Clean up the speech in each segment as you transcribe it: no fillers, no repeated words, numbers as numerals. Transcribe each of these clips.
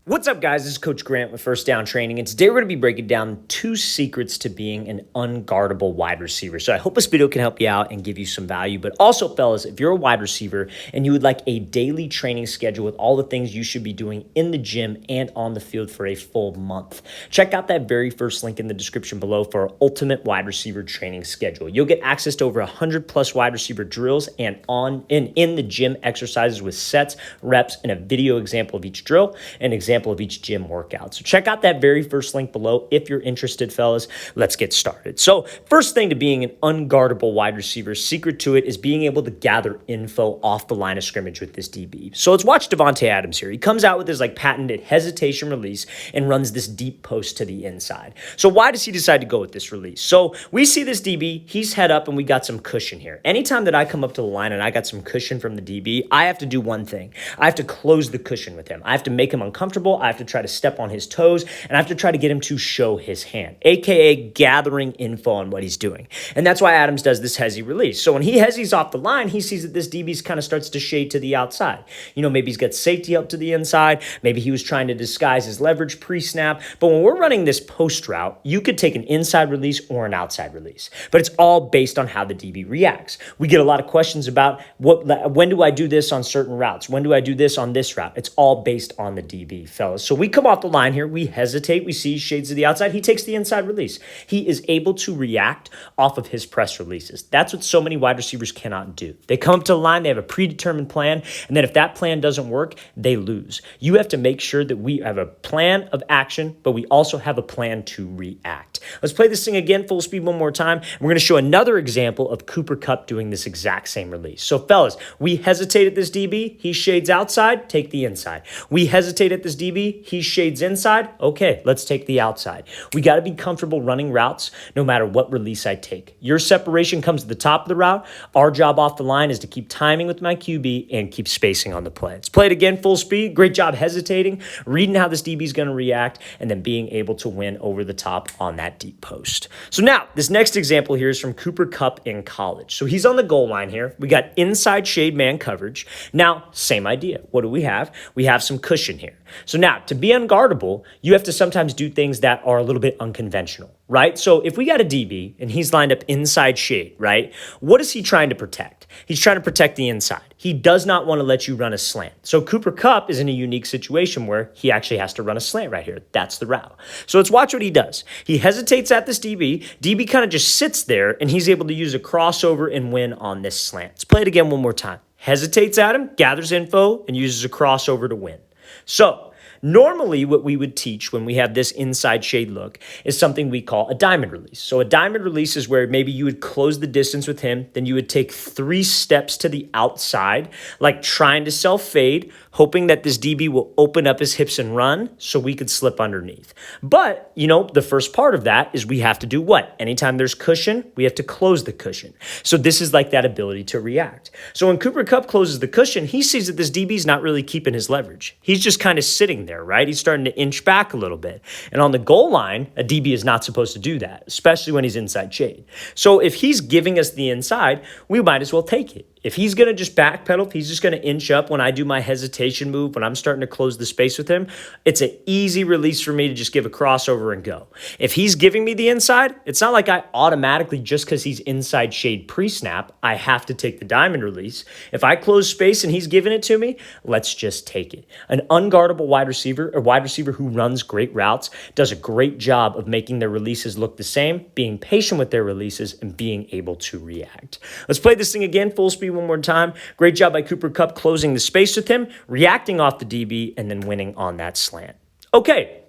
What's up, guys? This is Coach Grant with First Down Training, and today we're going to be breaking down 2 secrets to being an unguardable wide receiver. So I hope this video can help you out and give you some value, but also, fellas, if you're a wide receiver and you would like a daily training schedule with all the things you should be doing in the gym and on the field for a full month, check out that very first link in the description below for our ultimate wide receiver training schedule. You'll get access to over 100 plus wide receiver drills and in the gym exercises with sets, reps, and a video example of each drill and example of each gym workout. So check out that very first link below if you're interested, fellas. Let's get started. So first thing to being an unguardable wide receiver, secret to it is being able to gather info off the line of scrimmage with this DB. So let's watch Davante Adams here. He comes out with his patented hesitation release and runs this deep post to the inside. So why does he decide to go with this release? So we see this DB, he's head up and we got some cushion here. Anytime that I come up to the line and I got some cushion from the DB, I have to do one thing. I have to close the cushion with him. I have to make him uncomfortable. I have to try to step on his toes, and I have to try to get him to show his hand, aka gathering info on what he's doing. And that's why Adams does this hezzy release. So when he hezzies off the line, he sees that this DB kind of starts to shade to the outside. Maybe he's got safety up to the inside. Maybe he was trying to disguise his leverage pre-snap. But when we're running this post route, you could take an inside release or an outside release. But it's all based on how the DB reacts. We get a lot of questions about when do I do this on certain routes? When do I do this on this route? It's all based on the DB, fellas. So we come off the line here, we hesitate, we see shades to the outside, he takes the inside release. He is able to react off of his press releases. That's what so many wide receivers cannot do. They come up to the line, they have a predetermined plan, and then if that plan doesn't work, they lose. You have to make sure that we have a plan of action, but we also have a plan to react. Let's play this thing again, full speed one more time. We're going to show another example of Cooper Kupp doing this exact same release. So fellas, we hesitate at this DB, he shades outside, take the inside. We hesitate at this DB, he shades inside. Okay, let's take the outside. We got to be comfortable running routes no matter what release I take. Your separation comes to the top of the route. Our job off the line is to keep timing with my QB and keep spacing on the play. Let's play it again, full speed. Great job hesitating, reading how this DB is going to react, and then being able to win over the top on that deep post. So now, this next example here is from Cooper Kupp in college. So he's on the goal line here. We got inside shade man coverage. Now, same idea. What do we have? We have some cushion here. So now, to be unguardable, you have to sometimes do things that are a little bit unconventional, right? So if we got a DB and he's lined up inside shade, right? What is he trying to protect? He's trying to protect the inside. He does not want to let you run a slant. So Cooper Kupp is in a unique situation where he actually has to run a slant right here. That's the route. So let's watch what he does. He hesitates at this DB. DB kind of just sits there, and he's able to use a crossover and win on this slant. Let's play it again one more time. Hesitates at him, gathers info, and uses a crossover to win. So normally what we would teach when we have this inside shade look is something we call a diamond release. So a diamond release is where maybe you would close the distance with him, then you would take 3 steps to the outside, like trying to self-fade, hoping that this DB will open up his hips and run so we could slip underneath. But, the first part of that is we have to do what? Anytime there's cushion, we have to close the cushion. So this is like that ability to react. So when Cooper Kupp closes the cushion, he sees that this DB's not really keeping his leverage. He's just kind of sitting there, right? He's starting to inch back a little bit. And on the goal line, a DB is not supposed to do that, especially when he's inside shade. So if he's giving us the inside, we might as well take it. If he's going to just backpedal, if he's just going to inch up when I do my hesitation move, when I'm starting to close the space with him, it's an easy release for me to just give a crossover and go. If he's giving me the inside, it's not like I automatically, just because he's inside shade pre-snap, I have to take the diamond release. If I close space and he's giving it to me, let's just take it. An unguardable wide receiver, a wide receiver who runs great routes, does a great job of making their releases look the same, being patient with their releases, and being able to react. Let's play this thing again, full speed one more time. Great job by Cooper Kupp closing the space with him, reacting off the DB, and then winning on that slant. Okay,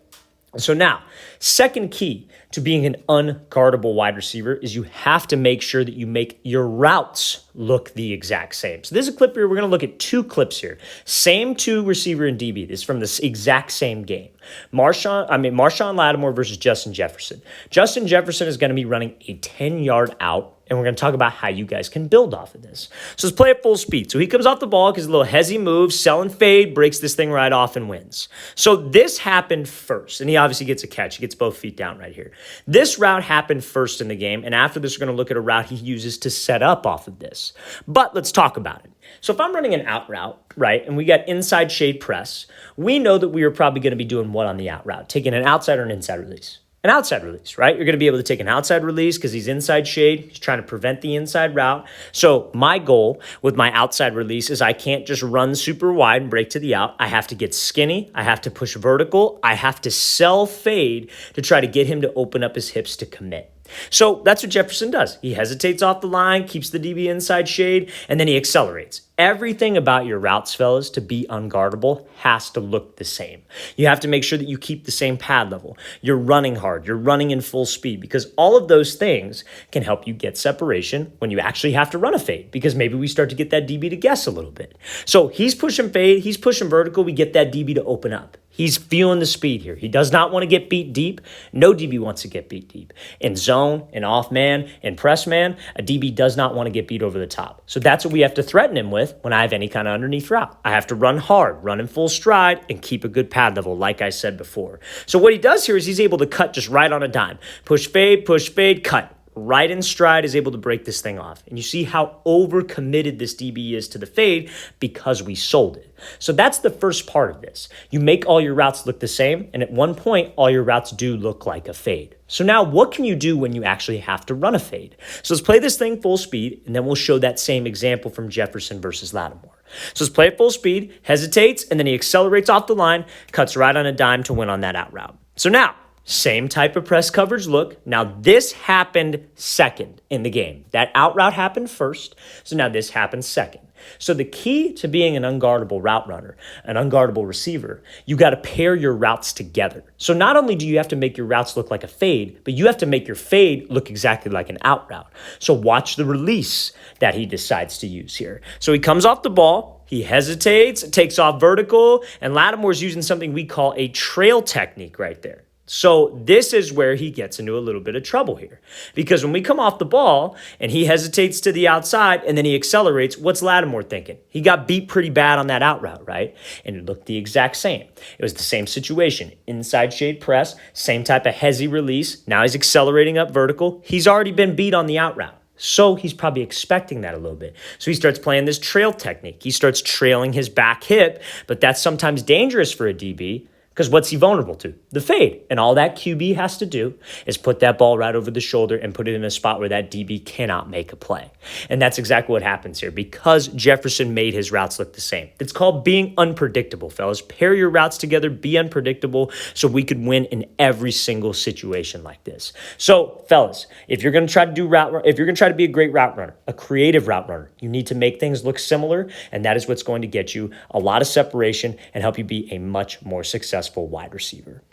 so now, second key to being an unguardable wide receiver is you have to make sure that you make your routes look the exact same. So there's a clip here. We're going to look at 2 clips here. Same 2 receiver and DB. This is from the exact same game. Marshawn Lattimore versus Justin Jefferson. Justin Jefferson is going to be running a 10-yard out and we're going to talk about how you guys can build off of this. So let's play at full speed. So he comes off the ball because a little hezzy move, sell and fade, breaks this thing right off and wins. So this happened first, and he obviously gets a catch. He gets both feet down right here. This route happened first in the game, and after this, we're going to look at a route he uses to set up off of this. But let's talk about it. So if I'm running an out route, right, and we got inside shade press, we know that we are probably going to be doing what on the out route? Taking an outside or an inside release? An outside release, right? You're going to be able to take an outside release because he's inside shade. He's trying to prevent the inside route. So my goal with my outside release is I can't just run super wide and break to the out. I have to get skinny. I have to push vertical. I have to sell fade to try to get him to open up his hips to commit. So that's what Jefferson does. He hesitates off the line, keeps the DB inside shade, and then he accelerates. Everything about your routes, fellas, to be unguardable has to look the same. You have to make sure that you keep the same pad level. You're running hard. You're running in full speed because all of those things can help you get separation when you actually have to run a fade because maybe we start to get that DB to guess a little bit. So he's pushing fade. He's pushing vertical. We get that DB to open up. He's feeling the speed here. He does not want to get beat deep. No DB wants to get beat deep. In zone, in off man, in press man, a DB does not want to get beat over the top. So that's what we have to threaten him with when I have any kind of underneath route. I have to run hard, run in full stride, and keep a good pad level, like I said before. So what he does here is he's able to cut just right on a dime. Push, fade, cut. Right in stride is able to break this thing off. And you see how overcommitted this DB is to the fade because we sold it. So that's the first part of this. You make all your routes look the same, and at one point, all your routes do look like a fade. So now what can you do when you actually have to run a fade? So let's play this thing full speed, and then we'll show that same example from Jefferson versus Lattimore. So let's play it full speed, hesitates, and then he accelerates off the line, cuts right on a dime to win on that out route. So now, same type of press coverage look. Now this happened second in the game. That out route happened first. So now this happens second. So the key to being an unguardable route runner, an unguardable receiver, you got to pair your routes together. So not only do you have to make your routes look like a fade, but you have to make your fade look exactly like an out route. So watch the release that he decides to use here. So he comes off the ball. He hesitates, takes off vertical, and Lattimore's using something we call a trail technique right there. So this is where he gets into a little bit of trouble here. Because when we come off the ball and he hesitates to the outside and then he accelerates, what's Lattimore thinking? He got beat pretty bad on that out route, right? And it looked the exact same. It was the same situation. Inside shade press, same type of hezzy release. Now he's accelerating up vertical. He's already been beat on the out route. So he's probably expecting that a little bit. So he starts playing this trail technique. He starts trailing his back hip, but that's sometimes dangerous for a DB. Because what's he vulnerable to? The fade. And all that QB has to do is put that ball right over the shoulder and put it in a spot where that DB cannot make a play. And that's exactly what happens here because Jefferson made his routes look the same. It's called being unpredictable, fellas. Pair your routes together, be unpredictable so we could win in every single situation like this. So, fellas, if you're going to try to do if you're going to try to be a great route runner, a creative route runner, you need to make things look similar, and that is what's going to get you a lot of separation and help you be a much more successful wide receiver.